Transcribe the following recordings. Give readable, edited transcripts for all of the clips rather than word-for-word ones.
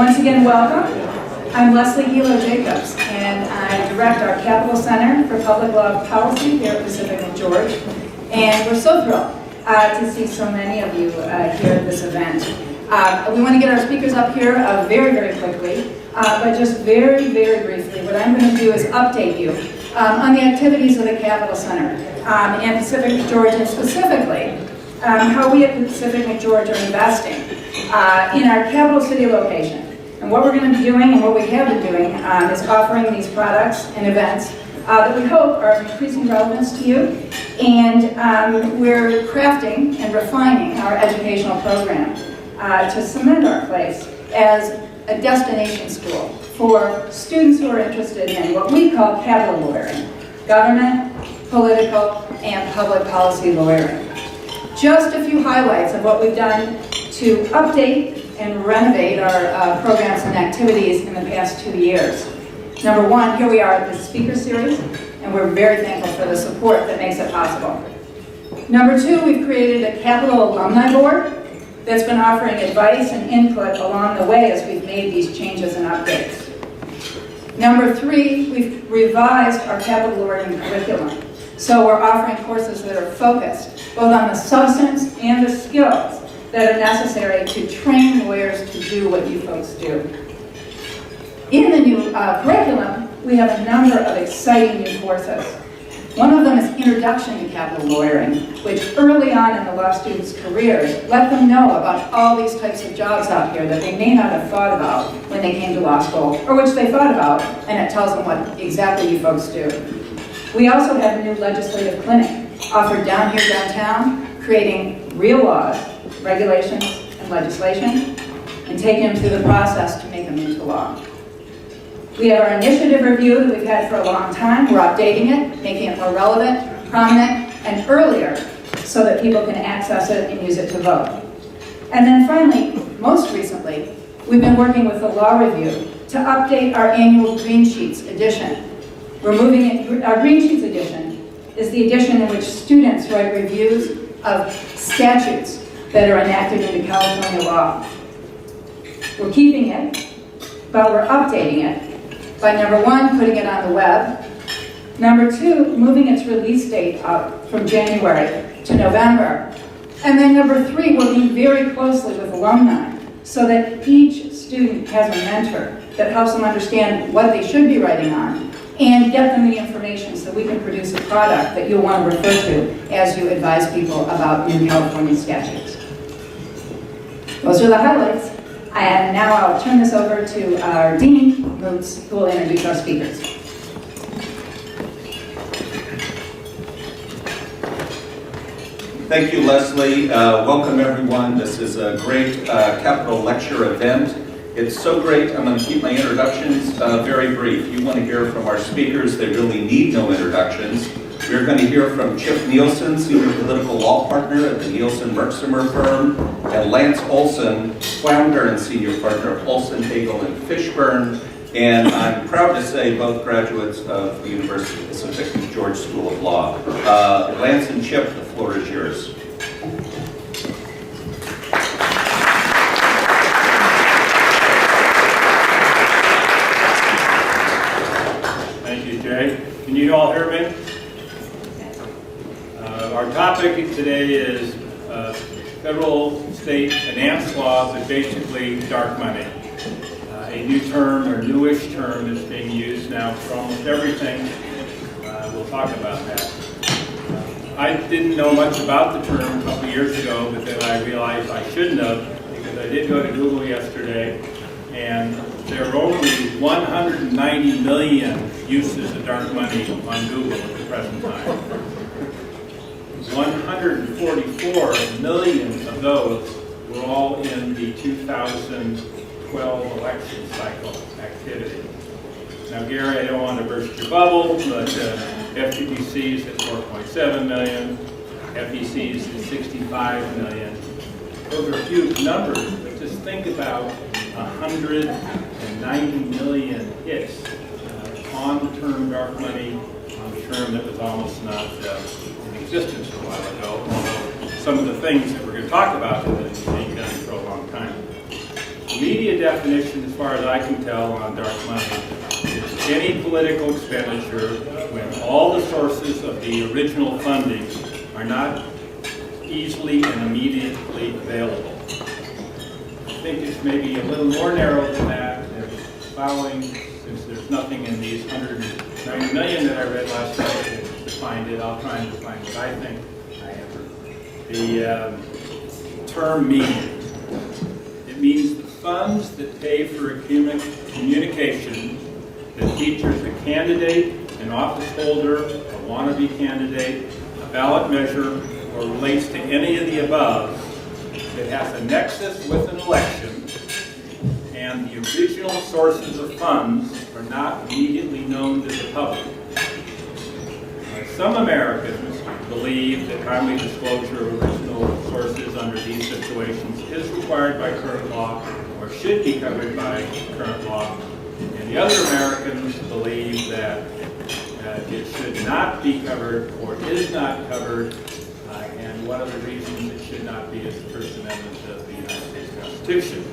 Once again, welcome. I'm Leslie Gilo-Jacobs, and I direct our Capital Center for Public Law Policy here at Pacific McGeorge. And we're so thrilled to see so many of you here at this event. We want to get our speakers up here very, very quickly, but just very, very briefly, what I'm going to do is update you on the activities of the Capital Center and Pacific McGeorge, and specifically how we at Pacific McGeorge are investing in our capital city location. And what we're going to be doing and what we have been doing is offering these products and events that we hope are of increasing relevance to you. And we're crafting and refining our educational program to cement our place as a destination school for students who are interested in what we call capital lawyering, government, political, and public policy lawyering. Just a few highlights of what we've done to update and renovate our programs and activities in the past 2 years. Number one, here we are at the speaker series, and we're very thankful for the support that makes it possible. Number two, we've created a Capital Alumni Board that's been offering advice and input along the way as we've made these changes and updates. Number three, we've revised our capital lawyering curriculum. So we're offering courses that are focused both on the substance and the skills that are necessary to train lawyers to do what you folks do. In the new curriculum, we have a number of exciting new courses. One of them is Introduction to Capital Lawyering, which early on in the law students' careers let them know about all these types of jobs out here that they may not have thought about when they came to law school, or which they thought about, and it tells them what exactly you folks do. We also have a new legislative clinic offered down here downtown, creating real laws, regulations, and legislation, and taking them through the process to make them into law. We have our initiative review that we've had for a long time. We're updating it, making it more relevant, prominent, and earlier so that people can access it and use it to vote. And then finally, most recently, we've been working with the Law Review to update our annual Green Sheets edition. We're moving it, our Green Sheets edition is the edition in which students write reviews of statutes that are enacted into California law. We're keeping it, but we're updating it by number one, putting it on the web, number two, moving its release date up from January to November, and then number three, working very closely with alumni so that each student has a mentor that helps them understand what they should be writing on and get them the information so we can produce a product that you'll want to refer to as you advise people about new California statutes. Those are the highlights. And now I'll turn this over to our Dean, Moots, who will introduce our speakers. Thank you, Leslie. Welcome, everyone. This is a great Capital Lecture event. It's so great. I'm going to keep my introductions very brief. You want to hear from our speakers. They really need no introductions. We're going to hear from Chip Nielsen, Senior Political Law Partner at the Nielsen Merksimer firm, and Lance Olson, Founder and Senior Partner of Olson, Hagel, and Fishburne. And I'm proud to say both graduates of the University of Pacific McGeorge School of Law. Lance and Chip, the floor is yours. Thank you, Jay. Can you all hear me? Our topic today is federal, state finance laws, and basically dark money. A new term or newish term is being used now for almost everything. We'll talk about that. I didn't know much about the term a couple years ago, but then I realized I shouldn't have, because I did go to Google yesterday, and there are only 190 million uses of dark money on Google at the present time. 144 million of those were all in the 2012 election cycle activity. Now, Gary, I don't want to burst your bubble, but FPPC is at 4.7 million, FEC is at 65 million. Those are huge numbers, but just think about 190 million hits on the term dark money, on a term that was almost not in existence a while ago, although some of the things that we're going to talk about have been being done for a long time. immediate definition, as far as I can tell, on dark money is any political expenditure when all the sources of the original funding are not easily and immediately available. I think it's maybe a little more narrow than that, and following, since there's nothing in these 190 million that I read last night that defined it, I'll try and define what I think I have. The term median. It means the funds that pay for a communication that features a candidate, an office holder, a wannabe candidate, a ballot measure, or relates to any of the above that has a nexus with an election, and the original sources of funds are not immediately known to the public. Some Americans believe that timely disclosure of original sources under these situations is required by current law or should be covered by current law. And the other Americans believe that it should not be covered or is not covered, and one of the reasons it should not be is the First Amendment of the United States Constitution.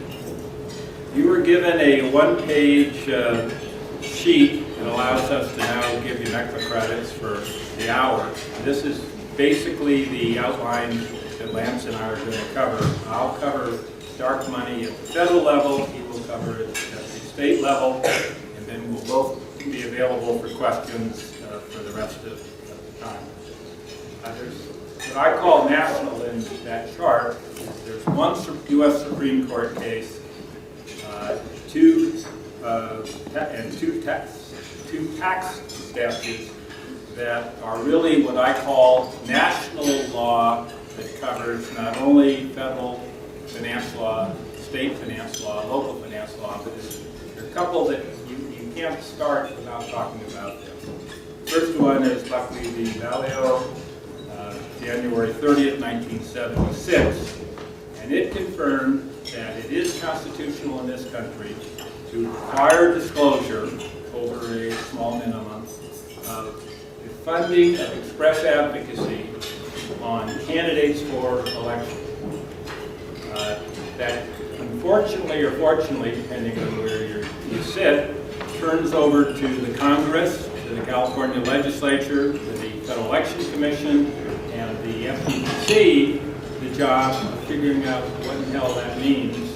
You were given a one-page sheet that allows us to now give you extra credits for the hour. This is basically the outline that Lance and I are going to cover. I'll cover dark money at the federal level, he will cover it at the state level, and then we'll both be available for questions for the rest of the time. There's what I call national in that chart. There's one U.S. Supreme Court case, two tax statutes that are really what I call national law that covers not only federal finance law, state finance law, local finance law, but there are a couple that you can't start without talking about them. First one is Buckley v. Valeo, January 30th, 1976, and it confirmed that it is constitutional in this country to require disclosure over a small minimum of the funding of express advocacy on candidates for election. That unfortunately or fortunately, depending on where you sit, turns over to the Congress, to the California legislature, to the Federal Election Commission, and the FPPC, the job of figuring out what the hell that means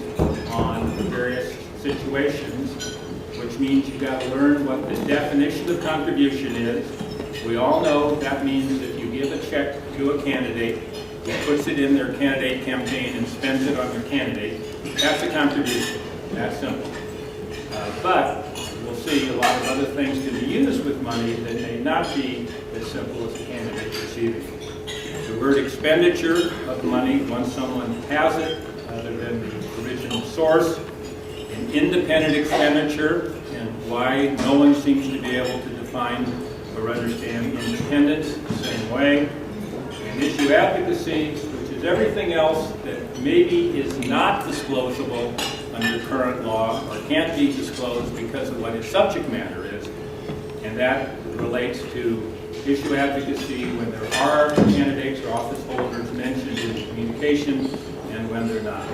on various situations, which means you've got to learn what the definition of contribution is. We all know that means if you give a check to a candidate who puts it in their candidate campaign and spends it on their candidate, that's a contribution. That's simple. But we'll see a lot of other things can be used with money that may not be as simple as a candidate receiving. The word expenditure of money, once someone has it, other than the original source, an independent expenditure, and why no one seems to be able to define or understand independence the same way, and issue advocacy, which is everything else that maybe is not disclosable under current law or can't be disclosed because of what its subject matter is, and that relates to issue advocacy when there are candidates or office holders mentioned in communication and when they're not.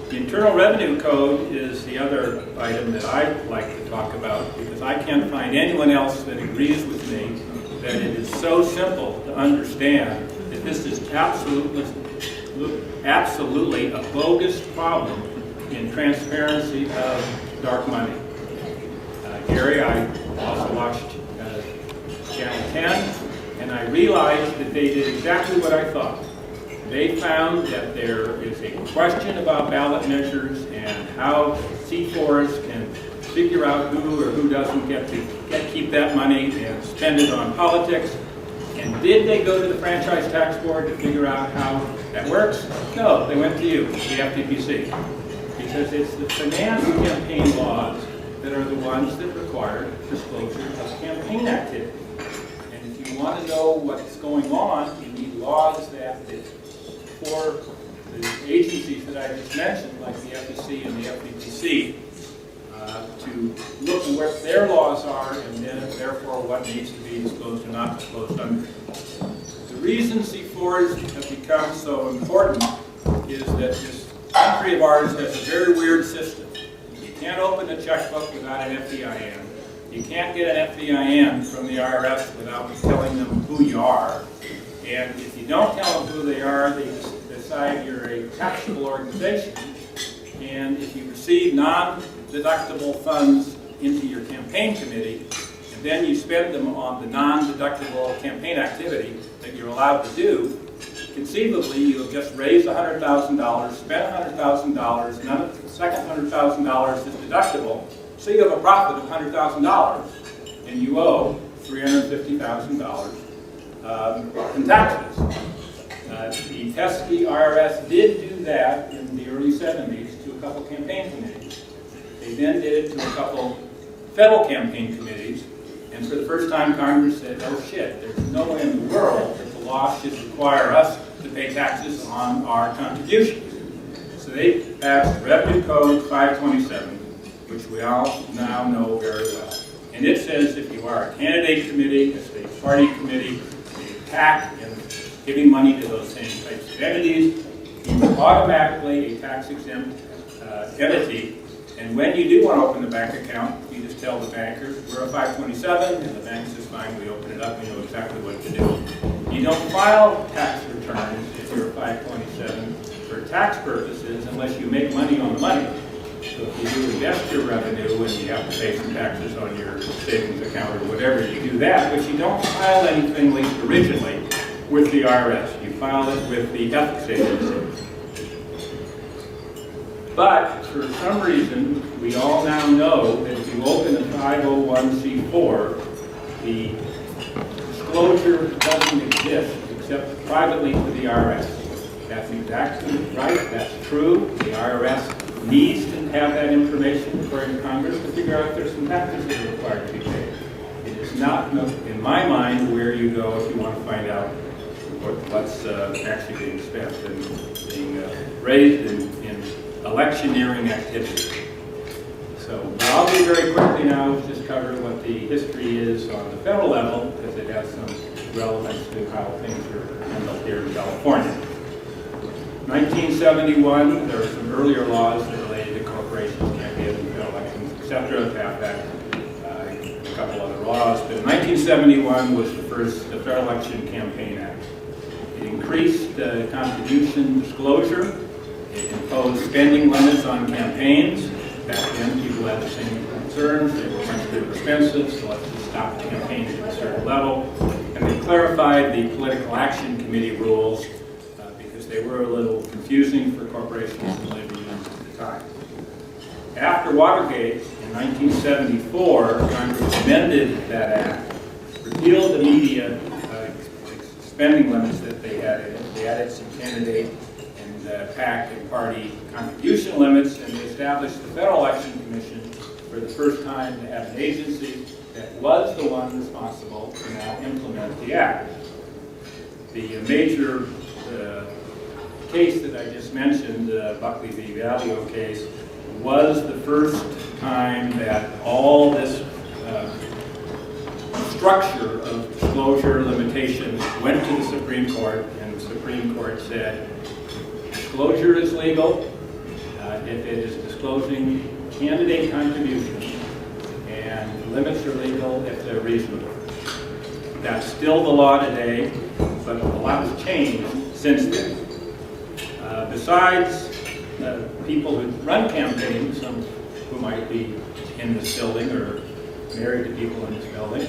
The Internal Revenue Code is the other item that I like to talk about because I can't find anyone else that agrees with me that it is so simple to understand that this is absolutely a bogus problem in transparency of dark money. Gary, I also watched Channel 10, and I realized that they did exactly what I thought. They found that there is a question about ballot measures and how C4s can figure out who or who doesn't get to keep that money and spend it on politics. And did they go to the Franchise Tax Board to figure out how that works? No, they went to you, the FPPC. Because it's the finance campaign laws that are the ones that require disclosure of campaign activity. And if you want to know what's going on, you need laws that for the agencies that I just mentioned, like the FEC and the FPPC, to look at what their laws are and then therefore what needs to be disclosed or not disclosed under. The reason C4s have become so important is that this country of ours has a very weird system. You can't open a checkbook without an FDIN. You can't get an FDIN from the IRS without telling them who you are. And if you don't tell them who they are, they decide you're a taxable organization. And if you receive non-deductible funds into your campaign committee, and then you spend them on the non-deductible campaign activity that you're allowed to do, conceivably you have just raised $100,000, spent $100,000, none of the second $100,000 is deductible, so you have a profit of $100,000, and you owe $350,000 in taxes. The pesky IRS did do that in the early 70s to a couple campaign committees. They then did it to a couple federal campaign committees, and for the first time Congress said, oh shit, there's no way in the world that the law should require us to pay taxes on our contributions. So they passed Revenue Code 527, which we all now know very well. And it says if you are a candidate committee, a state party committee, a PAC, and giving money to those same types of entities, you're automatically a tax-exempt entity. And when you do want to open the bank account, you just tell the banker, we're a 527, and the bank says, fine, we open it up, we know exactly what to do. You don't file tax returns if you're a 527 for tax purposes unless you make money on the money. So if you do invest your revenue and you have to pay some taxes on your savings account or whatever, you do that, but you don't file anything like originally with the IRS. You file it with the ethics agency. But for some reason, we all now know that if you open a 501c4, the disclosure doesn't exist except privately to the IRS. That's exactly right. That's true. The IRS needs to have that information according to Congress to figure out if there's some taxes that are required to be paid. It is not, in my mind, where you go if you want to find out what's actually being spent and being raised in electioneering activity. So what I'll do very quickly now is just cover what the history is on the federal level, because it has some relevance to how things are handled here in California. 1971, there were some earlier laws that related to corporations, campaigns, and elections, etc. The PAP Act, a couple other laws. But 1971 was the Fair Election Campaign Act. It increased contribution disclosure. It imposed spending limits on campaigns. Back then, people had the same concerns. They were much too expensive, so let's just stop the campaign at a certain level. And they clarified the Political Action Committee rules because they were a little confusing for corporations and labor unions at the time. After Watergate, in 1974, Congress amended that act, repealed the media spending limits that they had in it. They added some candidate PAC and party contribution limits, and they established the Federal Election Commission for the first time to have an agency that was the one responsible to now implement the act. The major case that I just mentioned, the Buckley v. Valeo case, was the first time that all this structure of disclosure limitations went to the Supreme Court, and the Supreme Court said, disclosure is legal if it is disclosing candidate contributions, and limits are legal if they're reasonable. That's still the law today, but a lot has changed since then. Besides people who run campaigns, some who might be in this building or married to people in this building,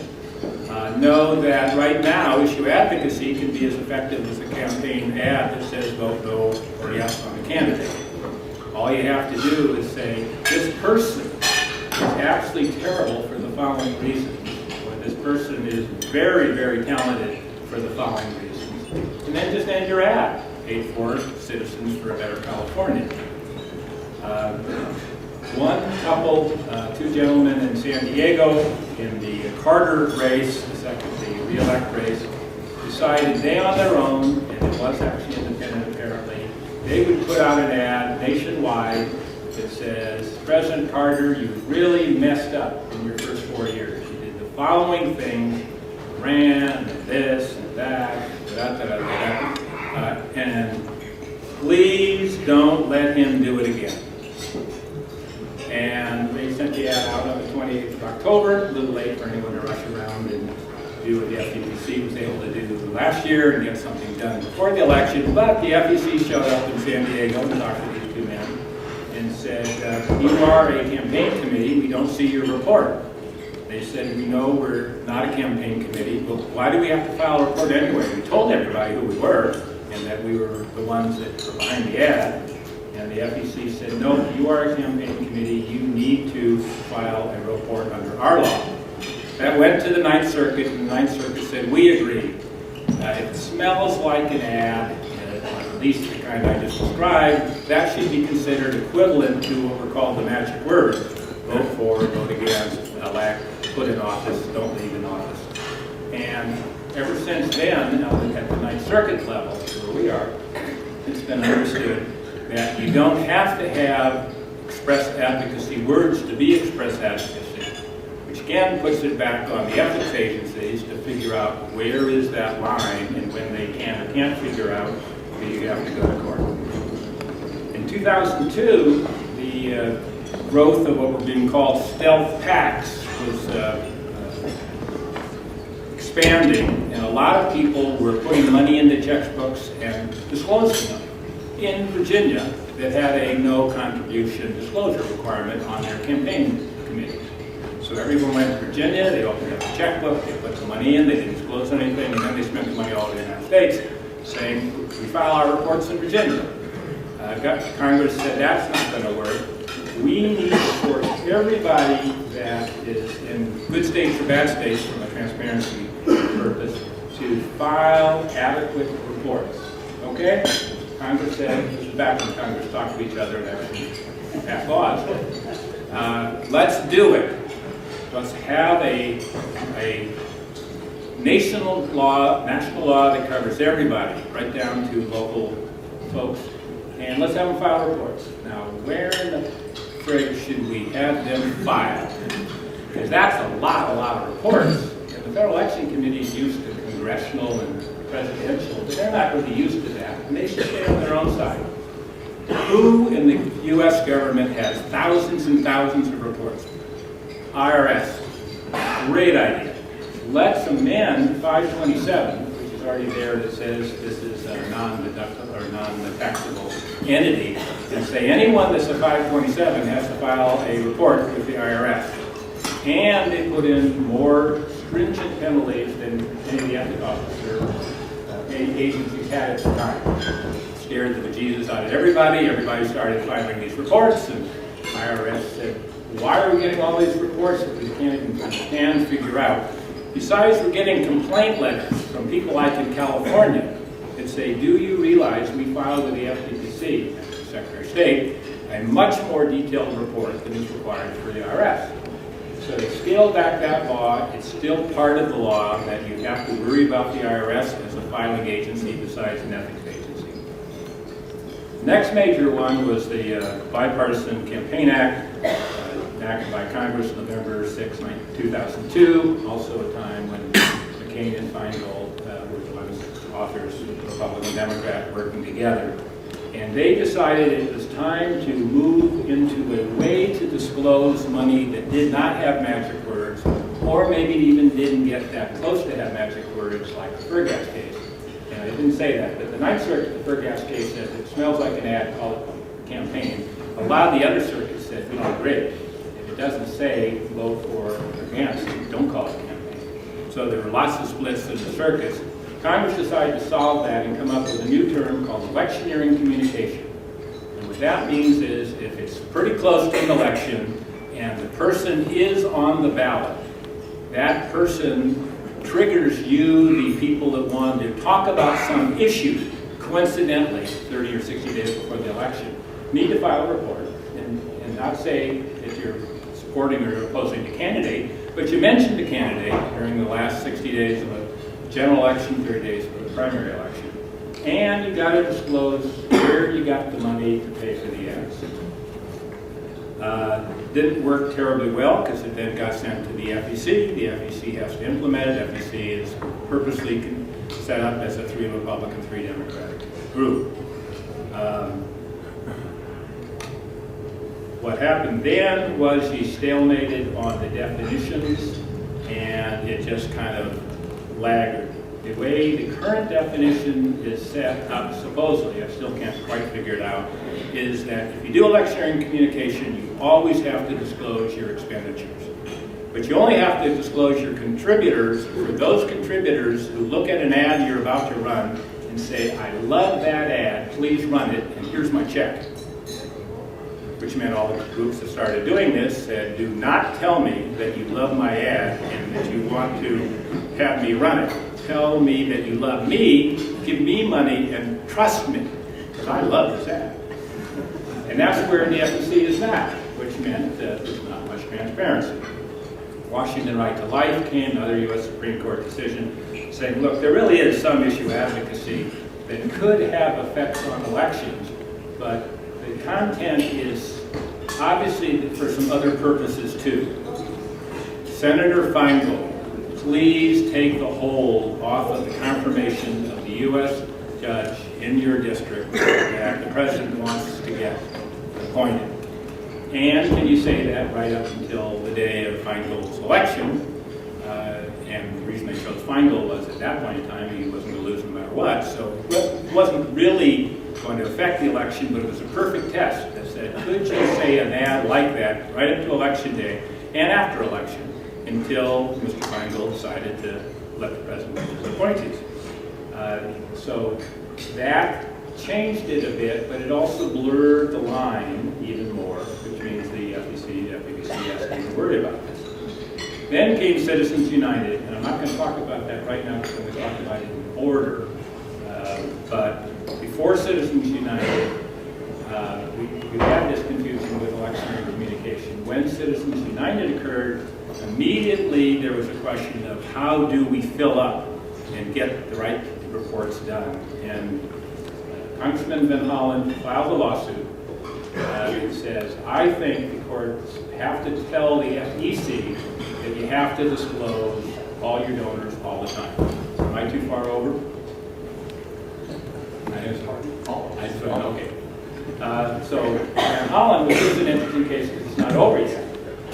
know that right now issue advocacy can be as effective as a campaign ad that says vote no or yes on the candidate. All you have to do is say, this person is absolutely terrible for the following reasons, or this person is very, very talented for the following reasons, and then just end your ad, paid for Citizens for a Better California. One couple, two gentlemen in San Diego in the Carter race, the re-elect race, decided they on their own, and it was actually independent apparently, they would put out an ad nationwide that says, President Carter, you really messed up in your first 4 years. You did the following things, ran, and this, and that, and please don't let him do it again. And they sent the ad out on the 28th of October, a little late for anyone to rush around and do what the FPPC was able to do last year and get something done before the election. But the FEC showed up in San Diego and talked to these two men and said, you are a campaign committee, we don't see your report. They said, we know we're not a campaign committee, but why do we have to file a report anyway? We told everybody who we were and that we were the ones that were behind the ad. And the FEC said, no, you are a campaign committee, you need to file a report under our law. That went to the Ninth Circuit, and the Ninth Circuit said, we agree. If it smells like an ad, at least the kind I just described, that should be considered equivalent to what were called the magic words. Vote for, vote against, elect, put in office, don't leave in office. And ever since then, now at the Ninth Circuit level, where we are, it's been understood that you don't have to have express advocacy words to be express advocacy, which again puts it back on the ethics agencies to figure out where is that line, and when they can or can't figure out, you have to go to court. In 2002, the growth of what were being called stealth PACs was expanding, and a lot of people were putting money into checkbooks and disclosing them. In Virginia, that had a no contribution disclosure requirement on their campaign committee. So everyone went to Virginia, they opened up a checkbook, they put the money in, they didn't disclose anything, and then they spent the money all over the United States, saying, we file our reports in Virginia. Congress said that's not going to work. We need for everybody that is in good states or bad states from a transparency purpose to file adequate reports. Okay? Congress said, this is back when Congress talked to each other and actually passed laws. Let's do it. Let's have a national law that covers everybody, right down to local folks. And let's have them file reports. Now, where in the frig should we have them file? Because that's a lot of reports. And the Federal Election Committee is used to congressional and presidential, but they're not really used to that, and they should stay on their own side. Who in the U.S. government has thousands and thousands of reports? IRS. Great idea. Let's amend 527, which is already there, that says this is a non-deductible or non-taxable entity, and say anyone that's a 527 has to file a report with the IRS. And they put in more stringent penalties than any of the ethics officer agencies had at the time. Scared the bejesus out of everybody. Everybody started filing these reports, and IRS said, why are we getting all these reports that we can't even understand, figure out? Besides, we're getting complaint letters from people like in California that say, do you realize we filed with the FPPC, Secretary of State, a much more detailed report than is required for the IRS. So they scaled back that law. It's still part of the law that you have to worry about the IRS as a filing agency besides an ethics agency. The next major one was the Bipartisan Campaign Act, enacted by Congress November 6, 2002, also a time when McCain and Feingold were the ones, authors, Republican and Democrat, working together. And they decided it was time to move into a way to disclose money that did not have magic words, or maybe even didn't get that close to have magic words, like the Fergas case. And I didn't say that, but the Ninth Circuit, the Fergas case, says it smells like an ad, call it a campaign. A lot of the other circuits said, we don't agree. If it doesn't say vote for or against, don't call it a campaign. So there were lots of splits in the circuits. Congress decided to solve that and come up with a new term called electioneering communication. And what that means is if it's pretty close to an election and the person is on the ballot, that person triggers you, the people that want to talk about some issue, coincidentally, 30 or 60 days before the election, need to file a report and not say if you're supporting or opposing the candidate, but you mentioned the candidate during the last 60 days of a general election, 30 days for the primary election. And you got to disclose where you got the money to pay for the ads. Didn't work terribly well because it then got sent to the FEC. The FEC has to implement it. FEC is purposely set up as a 3 Republican, 3 Democratic group. What happened then was he stalemated on the definitions, and it just kind of lagged. The way the current definition is set up, supposedly, I still can't quite figure it out, is that if you do electioneering communication, you always have to disclose your expenditures. But you only have to disclose your contributors for those contributors who look at an ad you're about to run and say, I love that ad, please run it, and here's my check. Which meant all the groups that started doing this said, do not tell me that you love my ad and that you want to have me run it. Tell me that you love me, give me money, and trust me, because I love this ad. And that's where the FPPC is not, which meant that there's not much transparency. Washington Right to Life came, another U.S. Supreme Court decision, saying, look, there really is some issue advocacy that could have effects on elections, but the content is obviously for some other purposes too. Senator Feingold, please take the hold off of the confirmation of the U.S. judge in your district that the president wants to get appointed. And can you say that right up until the day of Feingold's election? And the reason they chose Feingold was at that point in time he wasn't going to lose no matter what. So it wasn't really going to affect the election, but it was a perfect test that said, could you say an ad like that right up to election day and after election until Mr. Feingold decided to let the president make his appointees. So that changed it a bit, but it also blurred the line even more, which means the FPPC has to be worried about this. Then came Citizens United, and I'm not going to talk about that right now because I'm going to talk about it in order. But before Citizens United, we had this confusion with electioneering communication. When Citizens United occurred, immediately there was a question of how do we fill up and get the right reports done. And Congressman Van Hollen filed a lawsuit that says, I think the courts have to tell the FEC that you have to disclose all your donors all the time. Am I too far over? Okay. So Van Hollen, which is an interesting case because it's not over yet,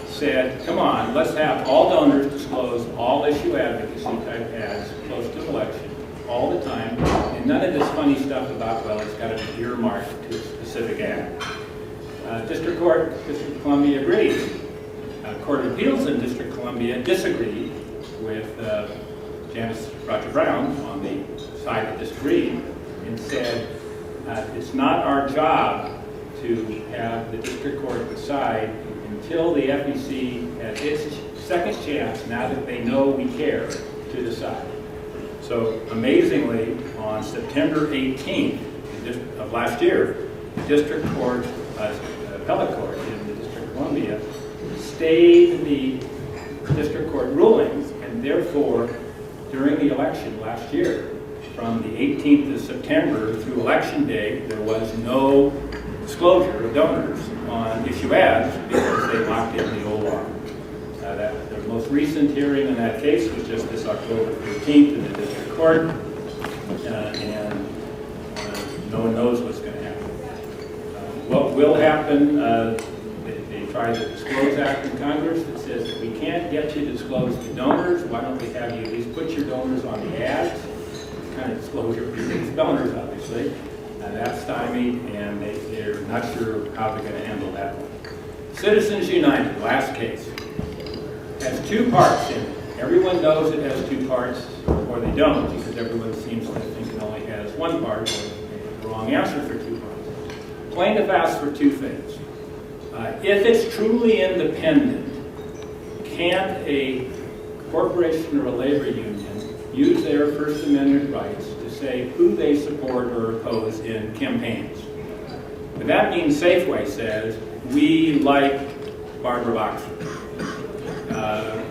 said, come on, let's have all donors disclose all issue advocacy type ads close to election all the time, and none of this funny stuff about, well, it's got to be earmarked to a specific ad. District Court, District of Columbia agreed. Court of Appeals in District of Columbia disagreed with Janice Roger Brown on the side that disagreed and said, it's not our job to have the district court decide until the FEC has its second chance, now that they know we care, to decide. So amazingly, on September 18th of last year, the district court, appellate court in the District of Columbia, stayed the district court rulings, and therefore, during the election last year, from the 18th of September through election day, there was no disclosure of donors on issue ads because they locked in the old law. The most recent hearing in that case was just this October 15th in the district court, and no one knows what's going to happen. What will happen, they tried the Disclose Act in Congress that says if we can't get you to disclose the donors, why don't we have you at least put your donors on the ads? Kind of disclosure for these donors, obviously. That's stymied, and they're not sure how they're going to handle that one. Citizens United, last case, has two parts in it. Everyone knows it has two parts, or they don't, because everyone seems to think it only has one part, or the wrong answer for two parts. Plaintiff asks for two things. If it's truly independent, can't a corporation or a labor union use their First Amendment rights to say who they support or oppose in campaigns? But that means Safeway says, we like Barbara Boxer.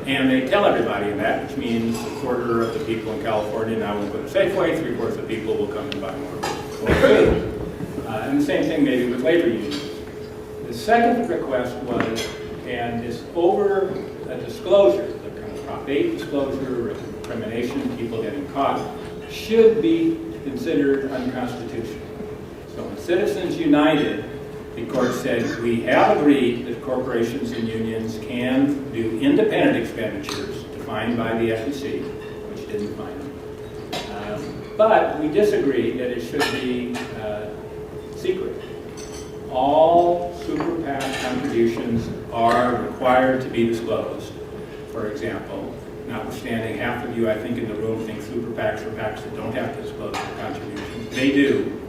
And they tell everybody that, which means a quarter of the people in California now will go to Safeway, 3/4 of the people will come and buy more food. And the same thing maybe with labor unions. The second request was, and this over a disclosure, the kind of Prop 8 disclosure, incrimination, people getting caught, should be considered unconstitutional. So in Citizens United, the court said, we have agreed that corporations and unions can do independent expenditures defined by the FPPC, which didn't define them. But we disagreed that it should be secret. All super PAC contributions are required to be disclosed. For example, notwithstanding half of you, I think, in the room think super PACs are PACs that don't have to disclose their contributions. They do.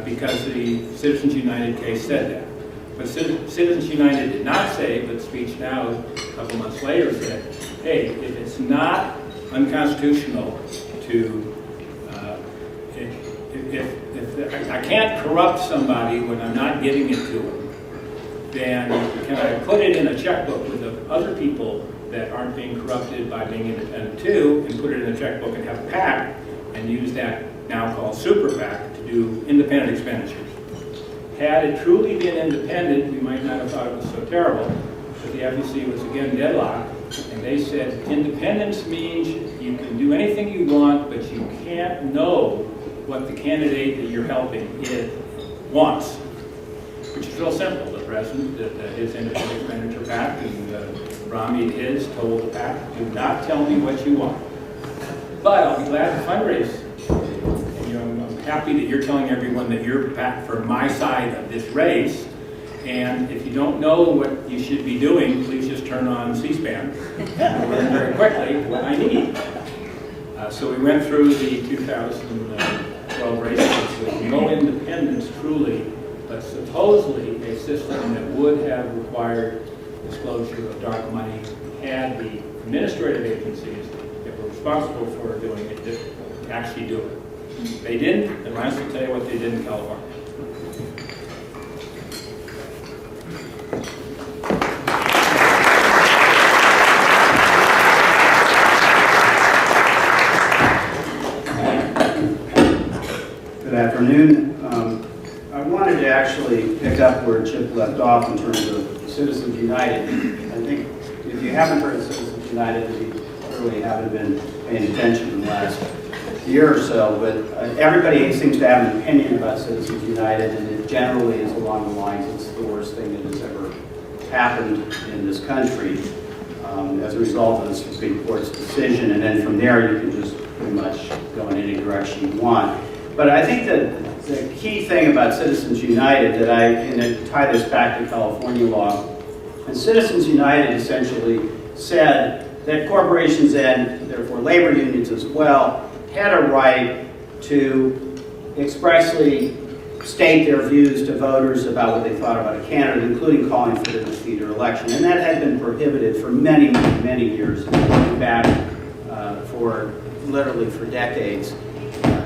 Because the Citizens United case said that. But Citizens United did not say, but Speech Now, a couple months later, said, hey, if it's not unconstitutional to, if I can't corrupt somebody when I'm not giving it to them, then can I put it in a checkbook with the other people that aren't being corrupted by being independent too, and put it in a checkbook and have a PAC, and use that now called super PAC to do independent expenditures. Had it truly been independent, we might not have thought it was so terrible, but the FEC was again deadlocked, and they said independence means you can do anything you want, but you can't know what the candidate that you're helping wants, which is real simple. The president, his independent expenditure PAC, and Rami his told the PAC, do not tell me what you want. But I'll be glad to fundraise. And, I'm happy that you're telling everyone that you're PAC for my side of this race. And if you don't know what you should be doing, please just turn on C-SPAN and learn very quickly what I need. So we went through the 2012 races with no independence truly, but supposedly a system that would have required disclosure of dark money had the administrative agencies that were responsible for doing it to actually do it. They didn't, and Ryan will tell you what they did in California. Good afternoon. I wanted to actually pick up where Chip left off in terms of Citizens United. I think if you haven't heard of Citizens United, you clearly haven't been paying attention in the last year or so, but everybody seems to have an opinion about Citizens United, and it generally is along the lines it's the worst thing that has ever happened in this country as a result of the Supreme Court's decision, and then from there you can just pretty much go in any direction you want. But I think that the key thing about Citizens United and to tie this back to California law, and Citizens United essentially said that corporations and therefore labor unions as well had a right to expressly state their views to voters about what they thought about a candidate, including calling for the defeat or election. And that had been prohibited for many, many, many years, going back literally for decades.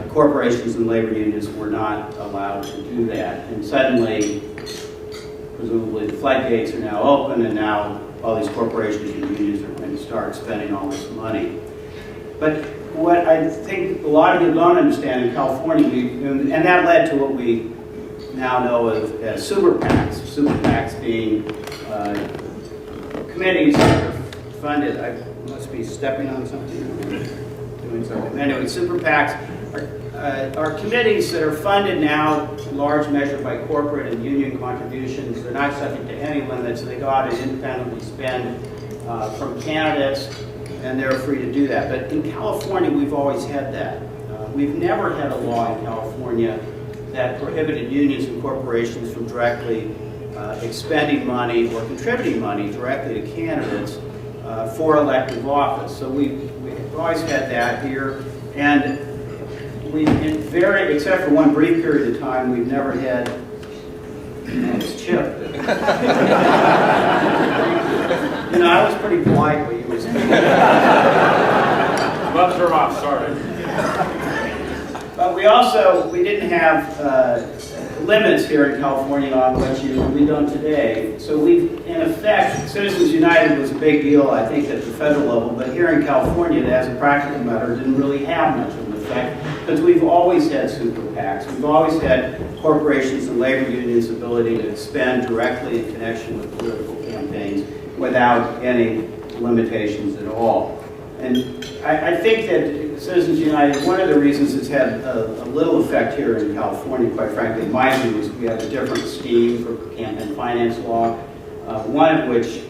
Corporations and labor unions were not allowed to do that. And suddenly, presumably the floodgates are now open, and now all these corporations and unions are going to start spending all this money. But what I think a lot of you don't understand in California, and that led to what we now know as super PACs. Super PACs being committees that are funded. I must be stepping on something, doing something. Anyway, super PACs are committees that are funded now in large measure by corporate and union contributions. They're not subject to any limits. They go out and independently spend from candidates, and they're free to do that. But in California, we've always had that. We've never had a law in California that prohibited unions and corporations from directly expending money or contributing money directly to candidates for elective office. So we've always had that here. And except for one brief period of time, we've never had, it's Chip. I was pretty polite when you were speaking. Gloves are off, sorry. But we didn't have limits here in California on what we don't today. So in effect, Citizens United was a big deal, I think, at the federal level, but here in California, as a practical matter, didn't really have much of an effect, because we've always had super PACs. We've always had corporations and labor unions' ability to spend directly in connection with political campaigns without any limitations at all. And I think that Citizens United, one of the reasons it's had a little effect here in California, quite frankly, in my view, is we have a different scheme for campaign finance law. One of which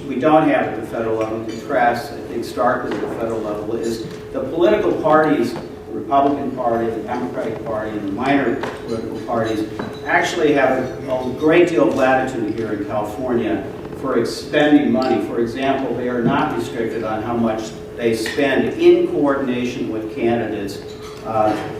we don't have at the federal level, contrasts, I think, starkly at the federal level, is the political parties, the Republican Party, the Democratic Party, and the minor political parties, actually have a great deal of latitude here in California for expending money. For example, they are not restricted on how much they spend in coordination with candidates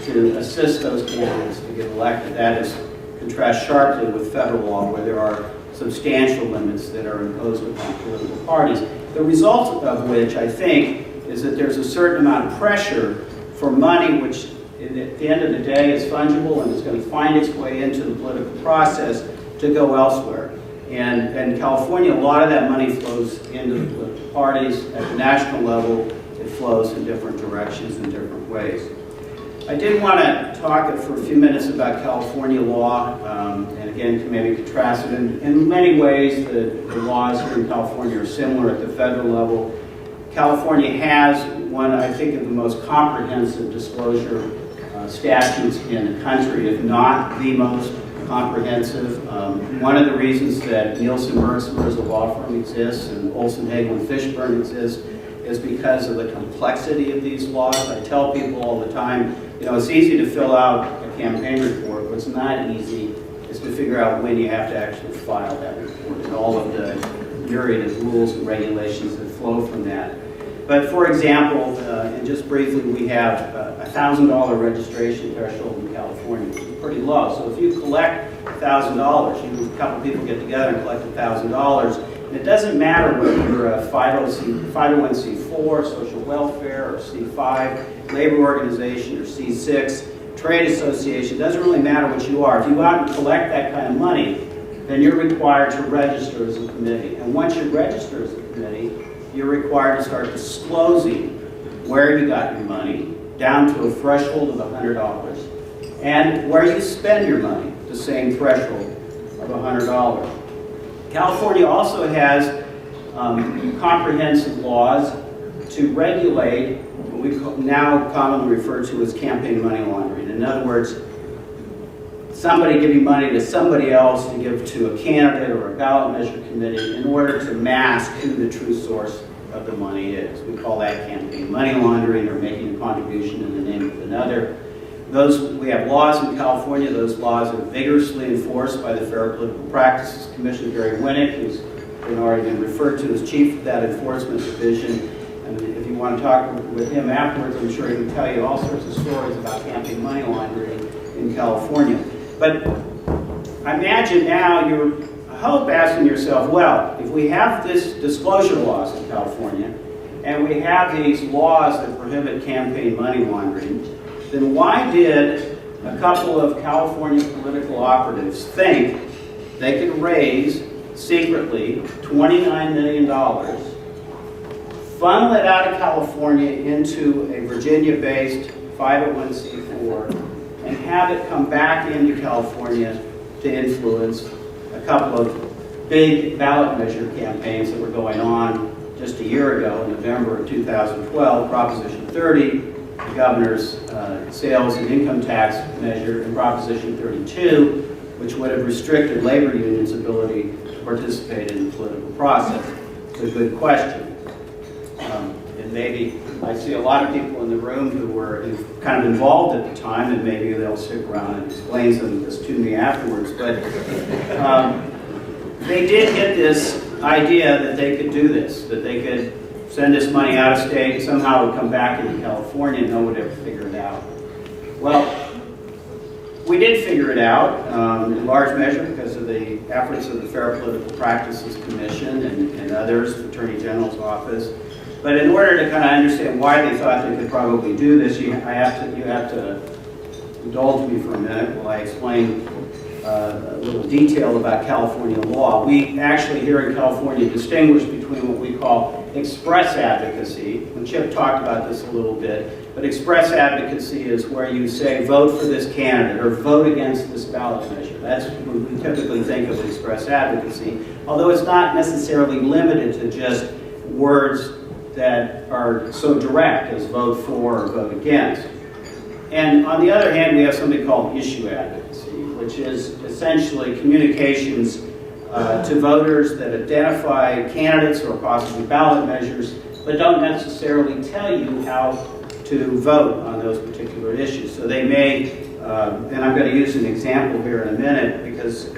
to assist those candidates to get elected. That is contrast sharply with federal law, where there are substantial limits that are imposed upon political parties. The result of which, I think, is that there's a certain amount of pressure for money which, at the end of the day, is fungible and is going to find its way into the political process to go elsewhere. And in California, a lot of that money flows into the political parties. At the national level, it flows in different directions in different ways. I did want to talk for a few minutes about California law, and again, maybe contrast it. In many ways, the laws here in California are similar at the federal level. California has one, I think, of the most comprehensive disclosure statutes in the country, if not the most comprehensive. One of the reasons that Nielsen Bergsma as a law firm exists and Olson Hagel and Fishburne exists is because of the complexity of these laws. I tell people all the time, it's easy to fill out a campaign report. What's not easy is to figure out when you have to actually file that report and all of the myriad of rules and regulations that flow from that. But for example, and just briefly, we have a $1,000 registration threshold in California, which is pretty low. So if you collect $1,000, a couple people get together and collect $1,000, and it doesn't matter whether you're a 501c4, social welfare, or C5, labor organization, or C6, trade association, it doesn't really matter what you are. If you go out and collect that kind of money, then you're required to register as a committee. And once you register as a committee, you're required to start disclosing where you got your money, down to a threshold of $100, and where you spend your money, the same threshold of $100. California also has comprehensive laws to regulate what we now commonly refer to as campaign money laundering. In other words, somebody giving money to somebody else to give to a candidate or a ballot measure committee in order to mask who the true source of the money is. We call that campaign money laundering, or making a contribution in the name of another. We have laws in California. Those laws are vigorously enforced by the Fair Political Practices Commissioner, Gary Winnick, who's already been referred to as chief of that enforcement division. And if you want to talk with him afterwards, I'm sure he can tell you all sorts of stories about campaign money laundering in California. But imagine now I hope asking yourself, well, if we have this disclosure laws in California, and we have these laws that prohibit campaign money laundering, then why did a couple of California political operatives think they could raise secretly $29 million, funnel it out of California into a Virginia-based 501c4, and have it come back into California to influence a couple of big ballot measure campaigns that were going on just a year ago, in November of 2012, Proposition 30, the governor's sales and income tax measure, and Proposition 32, which would have restricted labor unions' ability to participate in the political process. It's a good question. And maybe I see a lot of people in the room who were kind of involved at the time, and maybe they'll stick around and explain some of this to me afterwards. But they did get this idea that they could do this, that they could send this money out of state, somehow it would come back into California, and no one would ever figure it out. Well, we did figure it out in large measure because of the efforts of the Fair Political Practices Commission and others, the Attorney General's office. But in order to kind of understand why they thought they could probably do this, you have to indulge me for a minute while I explain a little detail about California law. We actually here in California distinguish between what we call express advocacy, and Chip talked about this a little bit, but express advocacy is where you say vote for this candidate or vote against this ballot measure. That's what we typically think of as express advocacy, although it's not necessarily limited to just words that are so direct as vote for or vote against. And on the other hand, we have something called issue advocacy, which is essentially communications to voters that identify candidates or possibly ballot measures, but don't necessarily tell you how to vote on those particular issues. So they may, and I'm going to use an example here in a minute, because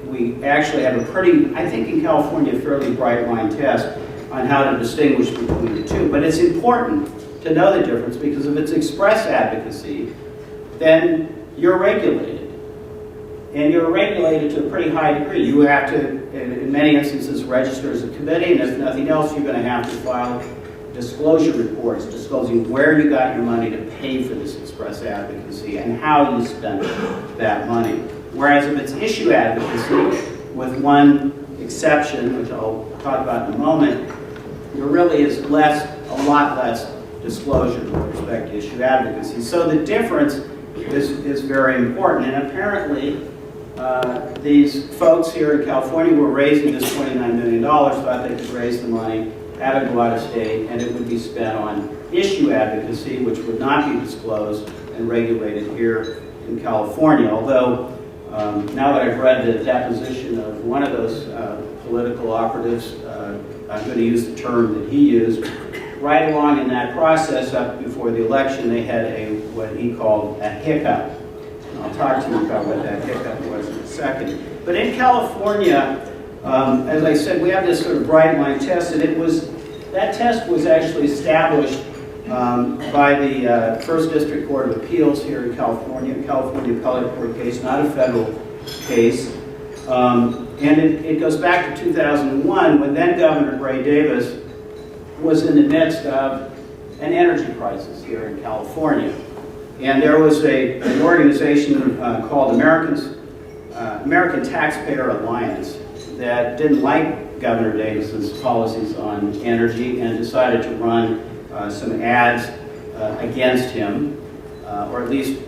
we actually have a pretty, I think in California, fairly bright line test on how to distinguish between the two. But it's important to know the difference, because if it's express advocacy, then you're regulated. And you're regulated to a pretty high degree. You have to, in many instances, register as a committee, and if nothing else, you're going to have to file disclosure reports disclosing where you got your money to pay for this express advocacy and how you spent that money. Whereas if it's issue advocacy, with one exception, which I'll talk about in a moment, there really is a lot less disclosure with respect to issue advocacy. So the difference is very important. And apparently, these folks here in California were raising this $29 million, thought they could raise the money, have it go out of state, and it would be spent on issue advocacy, which would not be disclosed and regulated here in California. Although, now that I've read the deposition of one of those political operatives, I'm going to use the term that he used. Right along in that process, up before the election, they had what he called a hiccup. And I'll talk to you about what that hiccup was in a second. But in California, as I said, we have this sort of bright line test, and that test was actually established by the First District Court of Appeals here in California appellate court case, not a federal case. And it goes back to 2001, when then Governor Gray Davis was in the midst of an energy crisis here in California. And there was an organization called American Taxpayer Alliance that didn't like Governor Davis's policies on energy and decided to run some ads against him, or at least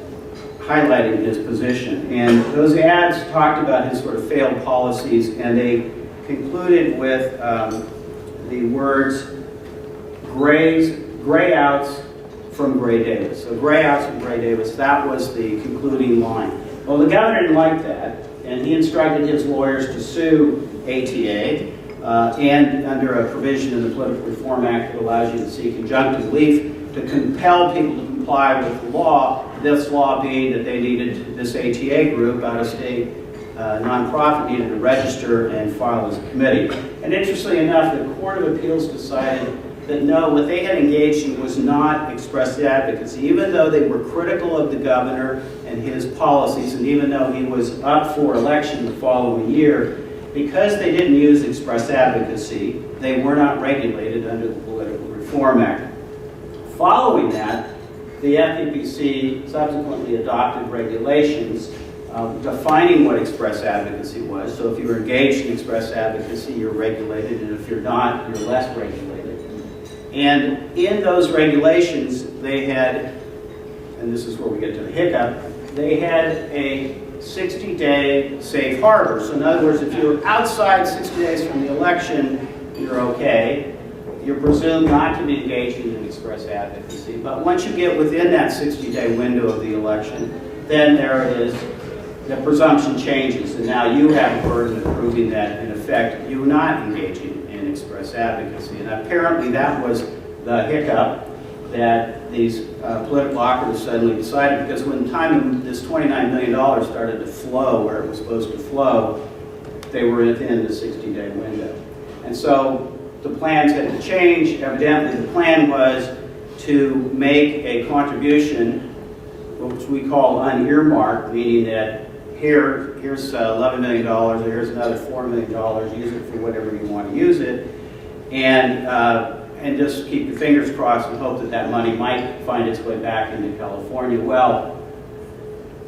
highlighting his position. And those ads talked about his sort of failed policies, and they concluded with the words, gray outs from Gray Davis. So gray outs from Gray Davis, that was the concluding line. Well, the governor didn't like that, and he instructed his lawyers to sue ATA, and under a provision in the Political Reform Act that allows you to seek injunctive relief to compel people to comply with the law, this law being that they needed, this ATA group, out-of-state nonprofit, needed to register and file as a committee. And interestingly enough, the Court of Appeals decided that no, what they had engaged in was not express advocacy. Even though they were critical of the governor and his policies, and even though he was up for election the following year, because they didn't use express advocacy, they were not regulated under the Political Reform Act. Following that, the FPPC subsequently adopted regulations defining what express advocacy was. So if you were engaged in express advocacy, you're regulated, and if you're not, you're less regulated. And in those regulations, they had, and this is where we get to the hiccup, they had a 60-day safe harbor. So in other words, if you're outside 60 days from the election, you're okay. You're presumed not to be engaged in express advocacy. But once you get within that 60-day window of the election, then there is, the presumption changes, and now you have a burden of proving that, in effect, you're not engaging in express advocacy. And apparently that was the hiccup that these political operatives suddenly decided, because when time this $29 million started to flow where it was supposed to flow, they were within the 60-day window. And so the plans had to change. Evidently, the plan was to make a contribution, which we call unearmarked, meaning that here's $11 million, or here's another $4 million, use it for whatever you want to use it, and just keep your fingers crossed and hope that that money might find its way back into California. Well,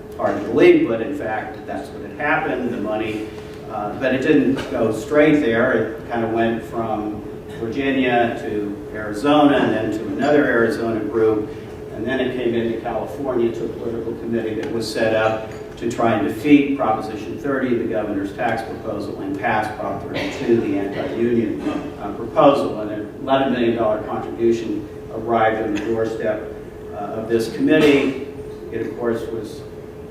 it's hard to believe, but in fact, that's what had happened. The money, but it didn't go straight there. It kind of went from Virginia to Arizona, and then to another Arizona group, and then it came into California to a political committee that was set up to try and defeat Proposition 30, the governor's tax proposal, and pass Prop 32, the anti-union proposal. And it $11 million contribution arrived on the doorstep of this committee. It, of course, was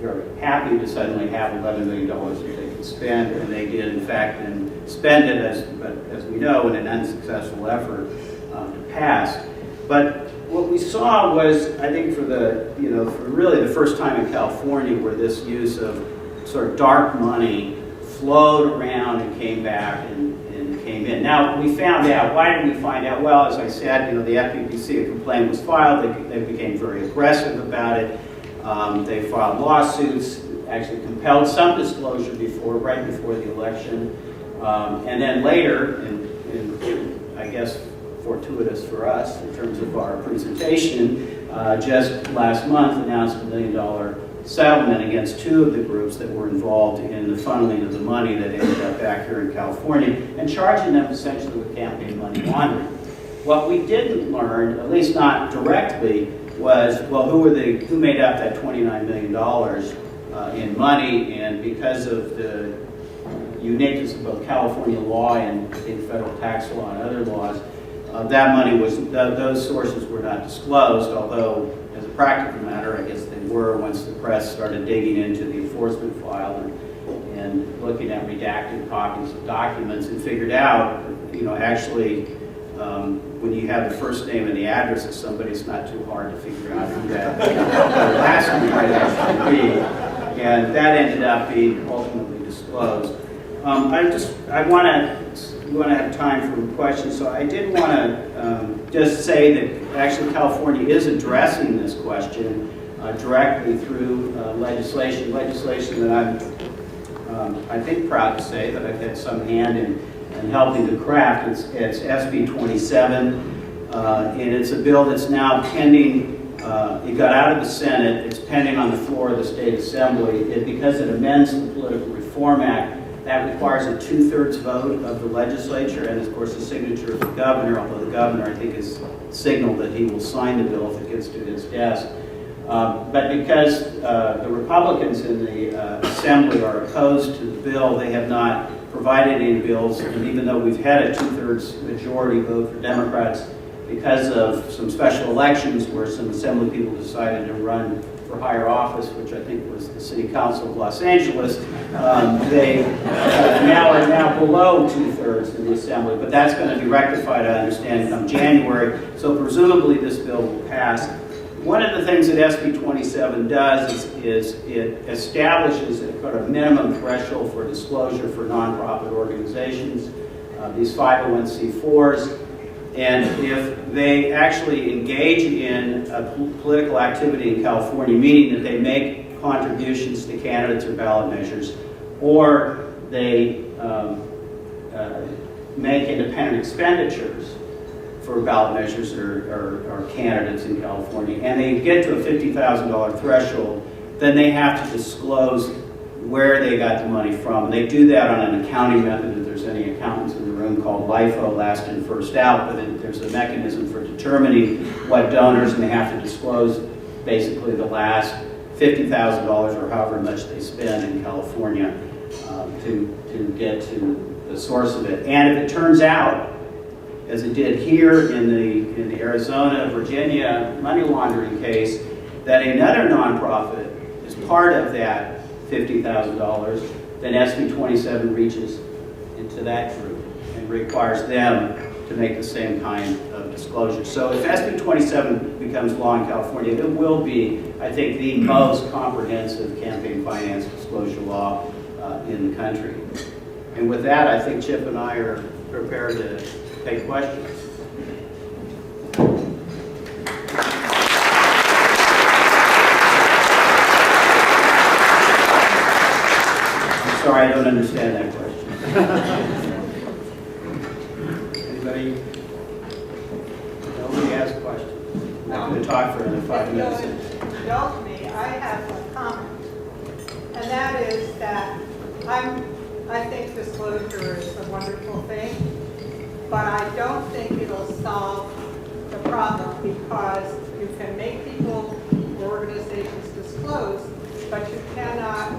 very happy to suddenly have $11 million that they could spend, and they did, in fact, then spend it, as we know, in an unsuccessful effort to pass. But what we saw was, I think, for really the first time in California, where this use of sort of dark money flowed around and came back and came in. Now, we found out. Why did we find out? Well, as I said, the FPPC, a complaint was filed. They became very aggressive about it. They filed lawsuits, actually compelled some disclosure right before the election. And then later, and I guess fortuitous for us in terms of our presentation, just last month announced $1 million settlement against two of the groups that were involved in the funneling of the money that ended up back here in California, and charging them essentially with campaign money laundering. What we didn't learn, at least not directly, was, well, who made up that $29 million in money, and because of the uniqueness of both California law and I think federal tax law and other laws, that money those sources were not disclosed, although as a practical matter, I guess they were once the press started digging into the enforcement file and looking at redacted copies of documents, and figured out, actually, when you have the first name and the address of somebody, it's not too hard to figure out who that last name might actually be. And that ended up being ultimately disclosed. I want to have time for questions, so I did want to just say that actually California is addressing this question directly through legislation that I'm, I think, proud to say that I've had some hand in helping to craft. It's SB 27, and it's a bill that's now pending. It got out of the Senate. It's pending on the floor of the State Assembly. Because it amends the Political Reform Act, that requires a 2/3 vote of the legislature and, of course, the signature of the governor, although the governor, I think, has signaled that he will sign the bill if it gets to his desk. But because the Republicans in the Assembly are opposed to the bill, they have not provided any bills, and even though we've had a 2/3 majority vote for Democrats, because of some special elections where some Assembly people decided to run for higher office, which I think was the City Council of Los Angeles, they are now below 2/3 in the Assembly, but that's going to be rectified, I understand, come January, so presumably this bill will pass. One of the things that SB 27 does is it establishes a kind of minimum threshold for disclosure for nonprofit organizations, these 501c4s, and if they actually engage in a political activity in California, meaning that they make contributions to candidates or ballot measures, or they make independent expenditures for ballot measures or candidates in California, and they get to a $50,000 threshold, then they have to disclose where they got the money from. They do that on an accounting method. If there's any accountants in the room, called LIFO, last in, first out, but there's a mechanism for determining what donors, and they have to disclose basically the last $50,000 or however much they spend in California to get to the source of it. And if it turns out, as it did here in the Arizona, Virginia money laundering case, that another nonprofit is part of that $50,000, then SB 27 reaches into that group and requires them to make the same kind of disclosure. So if SB 27 becomes law in California, it will be, I think, the most comprehensive campaign finance disclosure law in the country. And with that, I think Chip and I are prepared to take questions. I'm sorry, I don't understand that question. Anybody? Nobody has questions. I'm not going to talk for another 5 minutes. Indulge me, I have a comment, and that is that I think disclosure is a wonderful thing, but I don't think it'll solve the problem, because you can make people or organizations disclose, but you cannot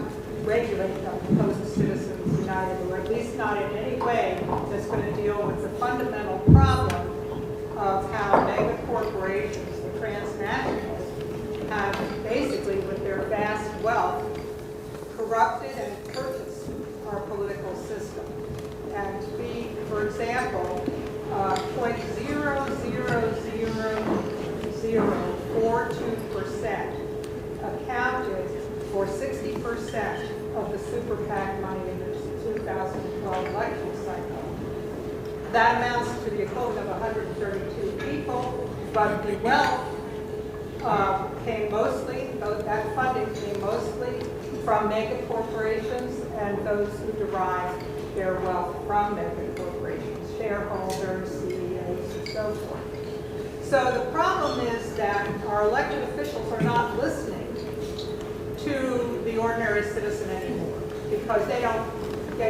regulate them opposed to Citizens United, or at least not in any way that's going to deal with the fundamental problem accounted for 60% of the super PAC money in the 2012 election cycle. That amounts to the equivalent of 132 people, but the wealth came mostly, that funding came mostly from mega corporations and those who derive their wealth from mega corporations, shareholders, CEOs, and so forth. So the problem is that our elected officials are not listening to the ordinary citizen anymore because they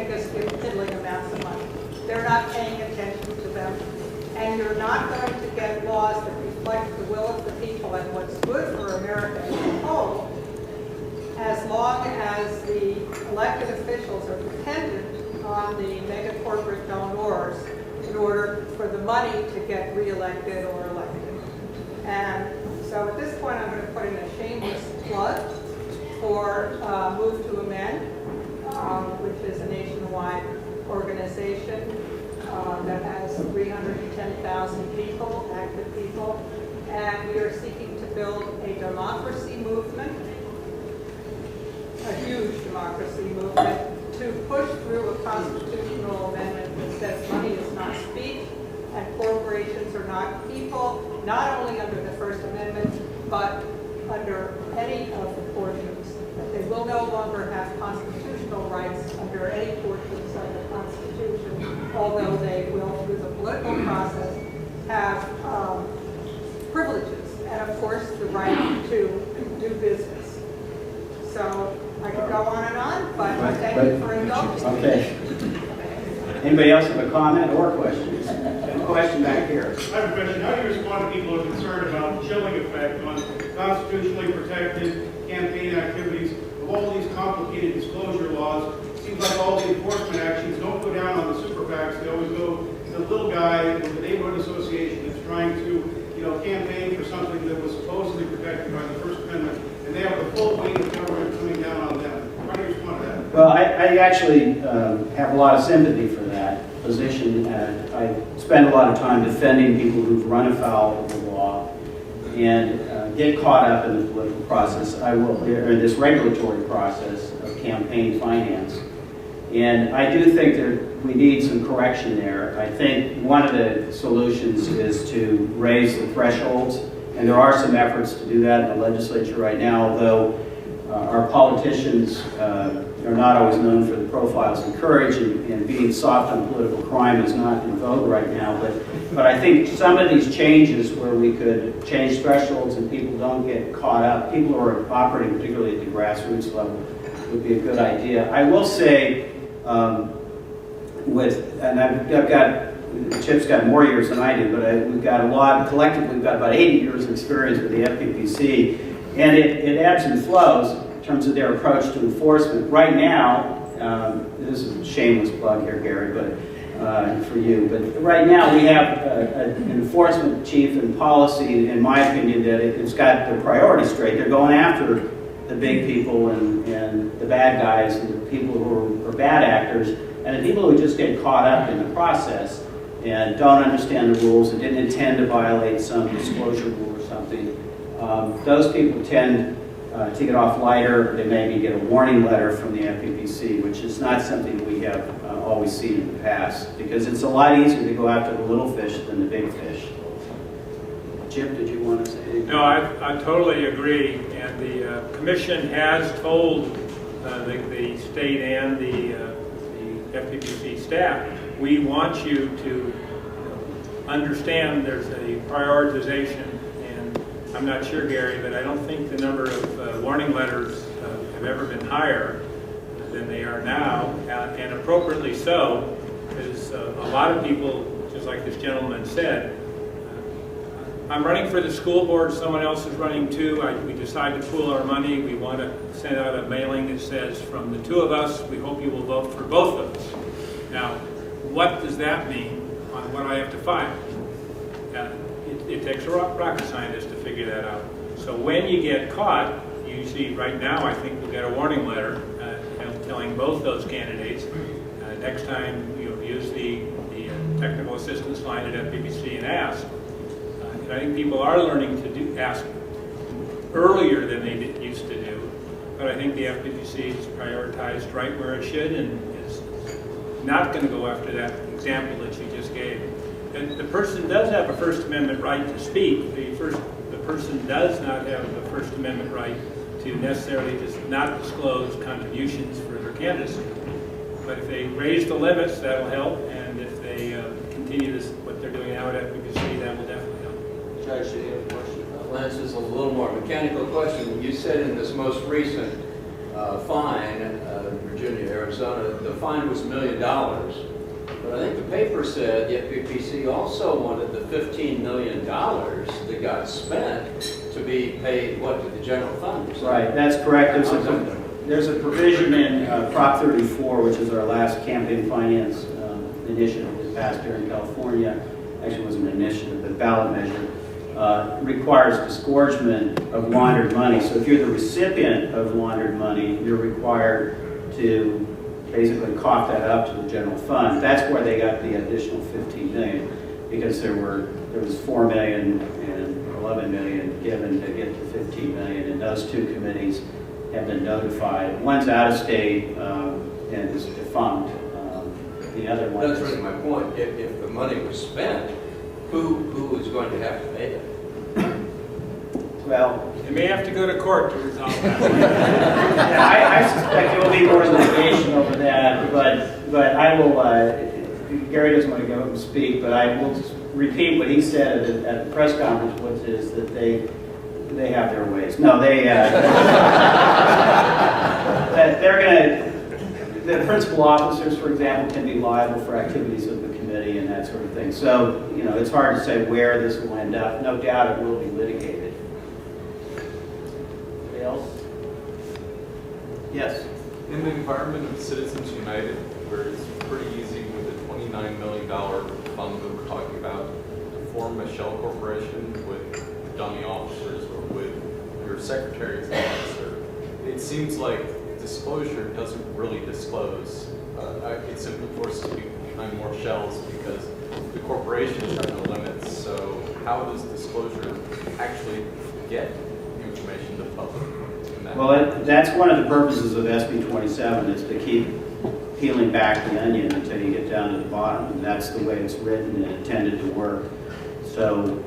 just give piddling amounts of money. They're not paying attention to them. And you're not going to get laws that reflect the will of the people and what's good for America as a whole as long as the elected officials are dependent on the mega corporate donors in order for the money to get reelected or elected. And so at this point, I'm going to put in a shameless plug for Move to Amend, which is a nationwide organization that has 310,000 people, active people, and we are seeking to build a democracy movement, a huge democracy movement, to push through a constitutional amendment that says money is not speech and corporations are not people, not only under the First Amendment, but under any of the portions. That they will no longer have constitutional rights under any portions of the Constitution, although they will, through the political process, have privileges and, of course, the right to do business. So I could go on and on, but thank you for indulging. Okay. Anybody else have a comment or questions? A question back here. I have a question. How do you respond to people who are concerned about the chilling effect on constitutionally protected campaign activities of all these complicated disclosure laws? It seems like all the enforcement actions don't go down on the super PACs. They always go to the little guy with the neighborhood association that's trying to, campaign for something that was supposedly protected by the First Amendment, and they have the full weight of government coming down on them. How do you respond to that? Well, I actually have a lot of sympathy for that position. I spend a lot of time defending people who've run afoul of the law and get caught up in the political process. Or this regulatory process of campaign finance. And I do think we need some correction there. I think one of the solutions is to raise the thresholds, and there are some efforts to do that in the legislature right now, although our politicians are not always known for the profiles and courage, and being soft on political crime is not in vogue right now. But I think some of these changes where we could change thresholds and people don't get caught up, people who are operating particularly at the grassroots level, would be a good idea. I will say, I've got, Chip's got more years than I do, but we've got a lot, collectively we've got about 80 years of experience with the FPPC, and it ebbs and flows in terms of their approach to enforcement. Right now, this is a shameless plug here, Gary, but for you, but right now we have an enforcement chief and policy, in my opinion, that it's got the priorities straight. They're going after the big people and the bad guys and the people who are bad actors, and the people who just get caught up in the process and don't understand the rules and didn't intend to violate some disclosure rule or something. Those people tend to get off lighter. They maybe get a warning letter from the FPPC, which is not something we have always seen in the past, because it's a lot easier to go after the little fish than the big fish. Jim, did you want to say anything? No, I totally agree, and the commission has told the state and the FPPC staff, we want you to understand there's a prioritization, and I'm not sure, Gary, but I don't think the number of warning letters have ever been higher than they are now, and appropriately so, because a lot of people, just like this gentleman said, I'm running for the school board, someone else is running too. We decide to pool our money. We want to send out a mailing that says, from the two of us, we hope you will vote for both of us. Now, what does that mean on what I have to file? It takes a rocket scientist to figure that out. So when you get caught, you see right now, I think we'll get a warning letter telling both those candidates, next time you use the technical assistance line at FPPC and ask. And I think people are learning to ask earlier than they used to do. But I think the FPPC is prioritized right where it should and is not going to go after that example that you just gave. And the person does have a First Amendment right to speak. The person does not have the First Amendment right to necessarily just not disclose contributions for their candidacy. But if they raise the limits, that'll help, and if they continue this, what they're doing now at FPPC, that will definitely help. Judge, do you have a question? Lance, this is a little more mechanical question. You said in this most recent fine, Virginia, Arizona, the fine was $1 million. But I think the paper said the FPPC also wanted the $15 million that got spent to be paid, what, to the general fund? Right, that's correct. There's a provision in Prop 34, which is our last campaign finance initiative that passed here in California. Actually, it wasn't an initiative, but ballot measure. Requires disgorgement of laundered money. So if you're the recipient of laundered money, you're required to basically cough that up to the general fund. That's where they got the additional $15 million, because there was $4 million and $11 million given to get to $15 million, and those two committees have been notified. One's out of state and is defunct. The other one. That's really my point. If the money was spent, who is going to have to pay it? Well, They may have to go to court to resolve that. yeah, I suspect there will be more litigation over that, but I will, Gary doesn't want to go and speak, but I will just repeat what he said at the press conference, which is that they have their ways. No, that they're going to, the principal officers, for example, can be liable for activities of the committee and that sort of thing. So, it's hard to say where this will end up. No doubt it will be litigated. Anybody else? Yes. In the environment of Citizens United, where it's pretty easy with a $29 million fund that we're talking about to form a shell corporation with dummy officers or with your secretary's officer, it seems like disclosure doesn't really disclose. It simply forces people behind more shells because the corporations have no limits. So how does disclosure actually get information to the public? Well, that's one of the purposes of SB 27 is to keep peeling back the onion until you get down to the bottom, and that's the way it's written and intended to work. So,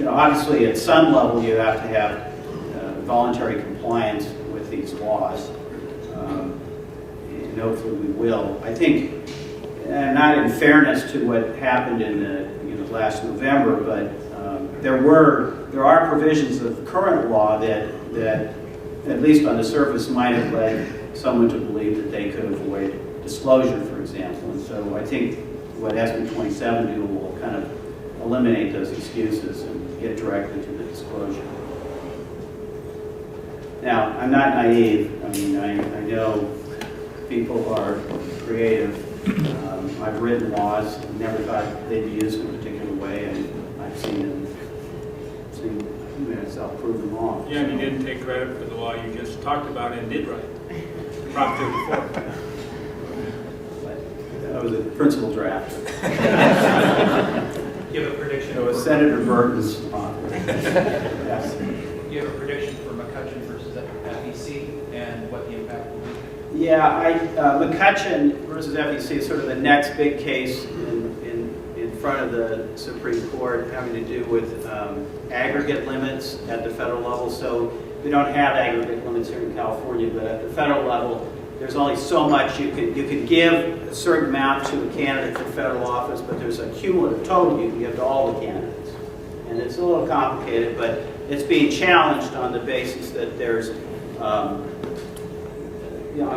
obviously at some level you have to have voluntary compliance with these laws, and hopefully we will. I think, and not in fairness to what happened in the last November, but there are provisions of current law that at least on the surface might have led someone to believe that they could avoid disclosure, for example. And so I think what SB 27 do will kind of eliminate those excuses and get directly to the disclosure. Now, I'm not naive. I mean, I know people are creative. I've written laws, never thought they'd be used in a particular way, and I've seen self-proven law. Yeah, and you didn't take credit for the law you just talked about and did write. Prop 34. That was a principal draft. You have a prediction? It was Senator Burton's office. Yes. You have a prediction for McCutcheon versus FPPC and what the impact will be? Yeah, McCutcheon versus FPPC is sort of the next big case in front of the Supreme Court, having to do with aggregate limits at the federal level. So we don't have aggregate limits here in California, but at the federal level, there's only so much you can give a certain amount to a candidate for federal office, but there's a cumulative total you can give to all the candidates. And it's a little complicated, but it's being challenged on the basis that there's, on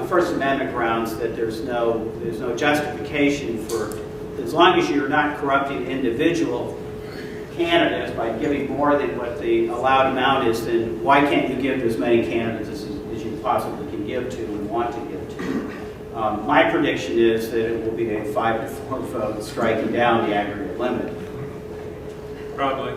First Amendment grounds, that there's no justification for, as long as you're not corrupting individual candidates by giving more than what the allowed amount is, then why can't you give as many candidates as you possibly can give to and want to give to? My prediction is that it will be a 5-4 vote striking down the aggregate limit. Probably.